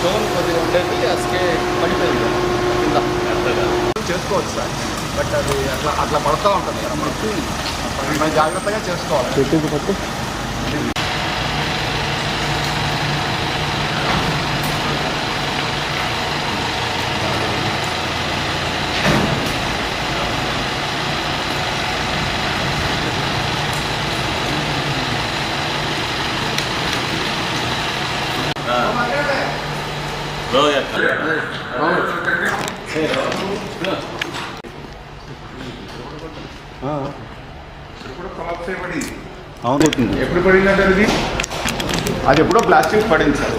Stone కొద్దిగా ఉండేది అసలు పడిపోయింది కింద చేసుకోవచ్చు సార్. బట్ అది అట్లా పడుతూ ఉంటుంది సార్. మనం జాగ్రత్తగా చేసుకోవాలి. అవును, ఎప్పుడు పడిందంటే అది ఎప్పుడో ప్లాస్టిక్ పడింది సార్.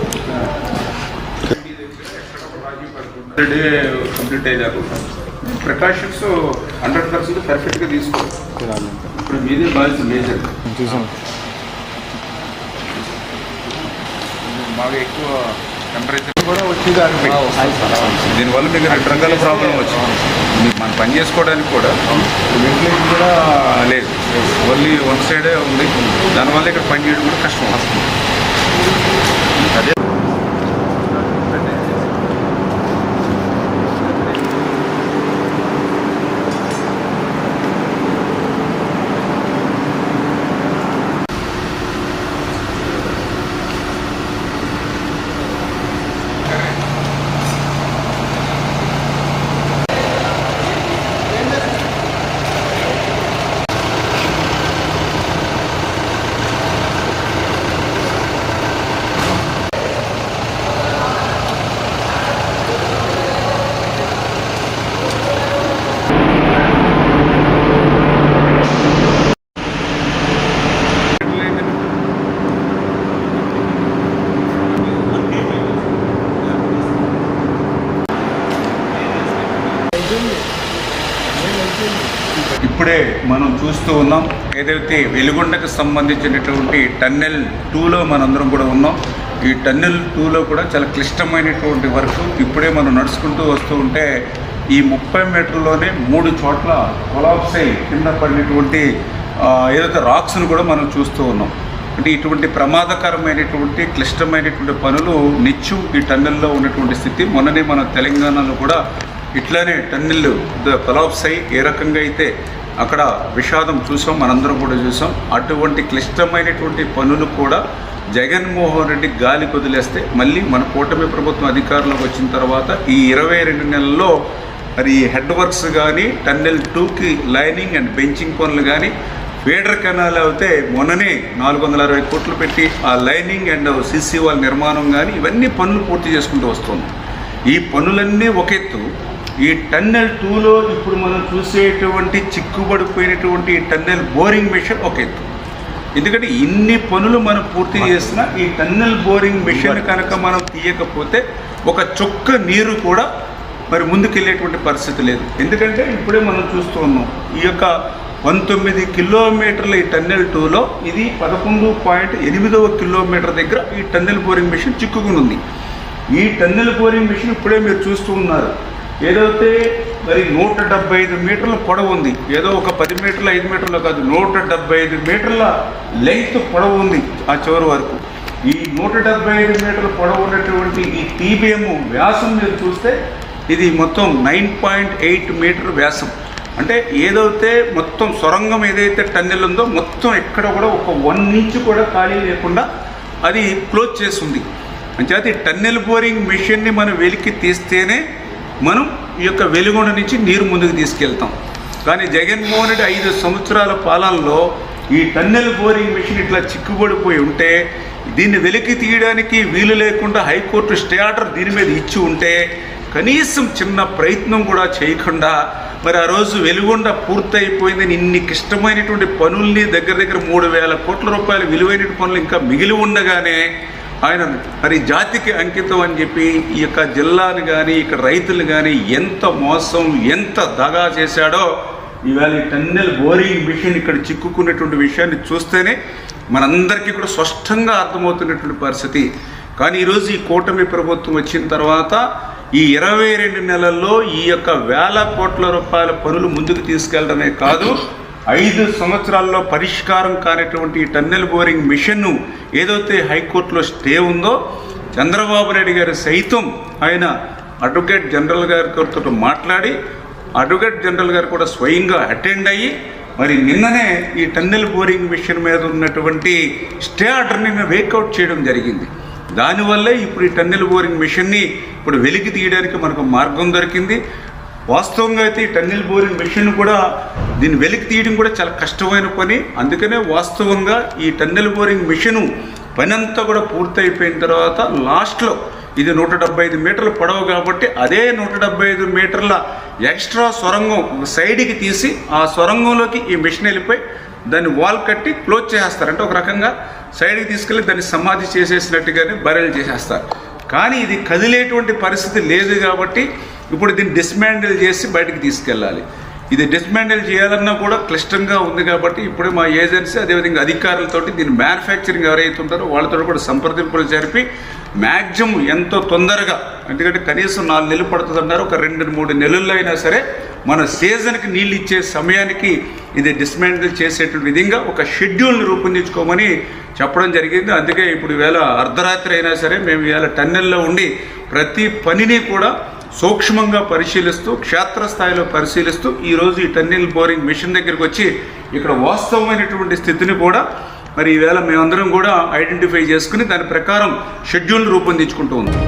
డే కంప్లీట్ అయ్యారు. ప్రికాషన్స్ 100% పర్ఫెక్ట్గా తీసుకోవాలి. ఇప్పుడు మీదే బాగా మేజర్ బాగా ఎక్కువ టెంపరేచర్ కూడా వచ్చేదాన్ని. దీనివల్ల మీకు 2 రకాల ప్రాబ్లం వచ్చింది. మీకు మనం పని చేసుకోవడానికి కూడా వెంటిలేషన్ కూడా లేదు, ఓన్లీ 1 సైడే ఉంది. దానివల్ల ఇక్కడ పని చేయడం కూడా కష్టం వస్తుంది. అదే ఇప్పుడే మనం చూస్తూ ఉన్నాం. ఏదైతే వెలుగొండకు సంబంధించినటువంటి టన్నెల్ 2లో మనందరం కూడా ఉన్నాం. ఈ టన్నెల్ 2లో కూడా చాలా క్లిష్టమైనటువంటి వర్క్. ఇప్పుడే మనం నడుచుకుంటూ వస్తూ ఉంటే ఈ 30 మీటర్లోనే 3 చోట్ల కొలాప్స్ అయి కింద పడినటువంటి ఏదైతే రాక్స్ను కూడా మనం చూస్తూ ఉన్నాం. అంటే ఇటువంటి ప్రమాదకరమైనటువంటి క్లిష్టమైనటువంటి పనులు నిత్యం ఈ టన్నెల్లో ఉన్నటువంటి స్థితి. మొన్ననే మన తెలంగాణలో కూడా ఇట్లానే టన్నెల్ కొలాప్స్ అయ్యి ఏ రకంగా అయితే అక్కడ విషాదం చూసాం, మనందరం కూడా చూసాం. అటువంటి క్లిష్టమైనటువంటి పనులు కూడా జగన్మోహన్ రెడ్డి గాలి వదిలేస్తే మళ్ళీ మన కూటమి ప్రభుత్వం అధికారంలోకి వచ్చిన తర్వాత ఈ 22 నెలల్లో మరి హెడ్ వర్క్స్ కానీ టన్నెల్ 2కి లైనింగ్ అండ్ బెంచింగ్ పనులు కానీ ఫీడర్ కెనాల్ అయితే మొన్ననే 460 కోట్లు పెట్టి ఆ లైనింగ్ అండ్ సిసి వాల్ నిర్మాణం కానీ ఇవన్నీ పనులు పూర్తి చేసుకుంటూ వస్తుంది. ఈ పనులన్నీ ఒక ఎత్తు. ఈ టన్నెల్ 2లో ఇప్పుడు మనం చూసేటువంటి చిక్కుబడిపోయినటువంటి టన్నెల్ బోరింగ్ మెషిన్ ఒక ఎత్తు. ఎందుకంటే ఇన్ని పనులు మనం పూర్తి చేసినా ఈ టన్నెల్ బోరింగ్ మెషిన్ కనుక మనం తీయకపోతే ఒక చుక్క నీరు కూడా మరి ముందుకెళ్ళేటువంటి పరిస్థితి లేదు. ఎందుకంటే ఇప్పుడే మనం చూస్తూ ఉన్నాం ఈ యొక్క 19 కిలోమీటర్ల ఈ టన్నెల్ 2లో ఇది 11.8వ కిలోమీటర్ దగ్గర ఈ టన్నెల్ బోరింగ్ మెషిన్ చిక్కుకుని ఉంది. ఈ టన్నెల్ బోరింగ్ మెషిన్ ఇప్పుడే మీరు చూస్తూ ఉన్నారు. ఏదైతే మరి 175 మీటర్ల పొడవు ఉంది. ఏదో ఒక 10 మీటర్ల 5 మీటర్లు కాదు, 175 మీటర్ల లెంగ్త్ పొడవు ఉంది ఆ చివరి వరకు. ఈ 175 మీటర్ల పొడవు ఉన్నటువంటి ఈ టీబీఎం వ్యాసం మీరు చూస్తే ఇది మొత్తం 9.8 మీటర్ వ్యాసం. అంటే ఏదైతే మొత్తం సొరంగం ఏదైతే టన్నెల్ ఉందో మొత్తం ఎక్కడ కూడా ఒక 1 ఇంచ్ కూడా ఖాళీ లేకుండా అది క్లోజ్ చేస్తుంది. అంచేత ఈ టన్నెల్ బోరింగ్ మెషిన్ని మనం వెలికి తీస్తేనే మనం ఈ యొక్క వెలుగొండ నుంచి నీరు ముందుకు తీసుకెళ్తాం. కానీ జగన్మోహన్ రెడ్డి 5 సంవత్సరాల పాలనలో ఈ టన్నెల్ బోరింగ్ మెషిన్ ఇట్లా చిక్కుబడిపోయి ఉంటే దీన్ని వెలికి తీయడానికి వీలు లేకుండా హైకోర్టు స్టే ఆర్డర్ దీని మీద ఇచ్చి ఉంటే కనీసం చిన్న ప్రయత్నం కూడా చేయకుండా మరి ఆ రోజు వెలుగొండ పూర్తయిపోయిందని ఇన్ని క్లిష్టమైనటువంటి పనుల్ని దగ్గర 3,000 కోట్ల రూపాయల విలువైన పనులు ఇంకా మిగిలి ఉండగానే ఆయన మరి జాతికి అంకితం అని చెప్పి ఈ యొక్క జిల్లాని కానీ ఇక్కడ రైతులు కానీ ఎంత మోసం ఎంత దగా చేశాడో ఈవేళ ఈ టన్నెల్ బోరింగ్ మిషన్ ఇక్కడ చిక్కుకున్నటువంటి విషయాన్ని చూస్తేనే మనందరికీ కూడా స్పష్టంగా అర్థమవుతున్నటువంటి పరిస్థితి. కానీ ఈరోజు ఈ కూటమి ప్రభుత్వం వచ్చిన తర్వాత ఈ 22 నెలల్లో ఈ యొక్క 1,000 కోట్ల రూపాయల పనులు ముందుకు తీసుకెళ్లడమే కాదు 5 సంవత్సరాల్లో పరిష్కారం కానిటువంటి ఈ టన్నెల్ బోరింగ్ మిషన్ను ఏదైతే హైకోర్టులో స్టే ఉందో చంద్రబాబు నాయుడు గారు సైతం ఆయన అడ్వకేట్ జనరల్ గారితో మాట్లాడి అడ్వకేట్ జనరల్ గారు కూడా స్వయంగా అటెండ్ అయ్యి మరి నిన్ననే ఈ టన్నెల్ బోరింగ్ మిషన్ మీద ఉన్నటువంటి స్టే ఆర్డర్ని వేకౌట్ చేయడం జరిగింది. దానివల్లే ఇప్పుడు ఈ టన్నెల్ బోరింగ్ మిషన్ని ఇప్పుడు వెలికి తీయడానికి మనకు మార్గం దొరికింది. వాస్తవంగా అయితే ఈ టన్నెల్ బోరింగ్ మిషన్ కూడా దీన్ని వెలికి తీయడం కూడా చాలా కష్టమైన పని. అందుకనే వాస్తవంగా ఈ టన్నెల్ బోరింగ్ మిషను పని అంతా కూడా పూర్తయిపోయిన తర్వాత లాస్ట్లో ఇది 175 మీటర్ల పొడవు కాబట్టి అదే 175 మీటర్ల ఎక్స్ట్రా సొరంగం సైడ్కి తీసి ఆ సొరంగంలోకి ఈ మిషన్ వెళ్ళిపోయి దాన్ని వాల్ కట్టి క్లోజ్ చేసేస్తారు. అంటే ఒక రకంగా సైడ్కి తీసుకెళ్ళి దాన్ని సమాధి చేసేసినట్టుగానే బరెలు చేసేస్తారు. కానీ ఇది కదిలేటువంటి పరిస్థితి లేదు కాబట్టి ఇప్పుడు దీన్ని డిస్మాండిల్ చేసి బయటకు తీసుకెళ్ళాలి. ఇది డిస్మాండిల్ చేయాలన్నా కూడా క్లిష్టంగా ఉంది కాబట్టి ఇప్పుడే మా ఏజెన్సీ అదేవిధంగా అధికారులతోటి దీన్ని మ్యానుఫ్యాక్చరింగ్ ఎవరైతే ఉంటారో వాళ్ళతో కూడా సంప్రదింపులు జరిపి మ్యాక్సిమం ఎంతో తొందరగా, ఎందుకంటే కనీసం 4 నెలలు పడుతుంది అన్నారు, ఒక 2-3 నెలల్లో అయినా సరే మన సీజన్కి నీళ్ళు ఇచ్చే సమయానికి ఇది డిస్మాండిల్ చేసేటువంటి విధంగా ఒక షెడ్యూల్ని రూపొందించుకోమని చెప్పడం జరిగింది. అందుకే ఇప్పుడు ఈవేళ అర్ధరాత్రి అయినా సరే మేము ఈవేళ టన్నెల్లో ఉండి ప్రతి పనిని కూడా సూక్ష్మంగా పరిశీలిస్తూ క్షేత్రస్థాయిలో పరిశీలిస్తూ ఈరోజు ఈ టన్నెల్ బోరింగ్ మిషన్ దగ్గరికి వచ్చి ఇక్కడ వాస్తవమైనటువంటి స్థితిని కూడా మరి ఈవేళ మేమందరం కూడా ఐడెంటిఫై చేసుకుని దాని ప్రకారం షెడ్యూల్ రూపొందించుకుంటూ ఉన్నాం.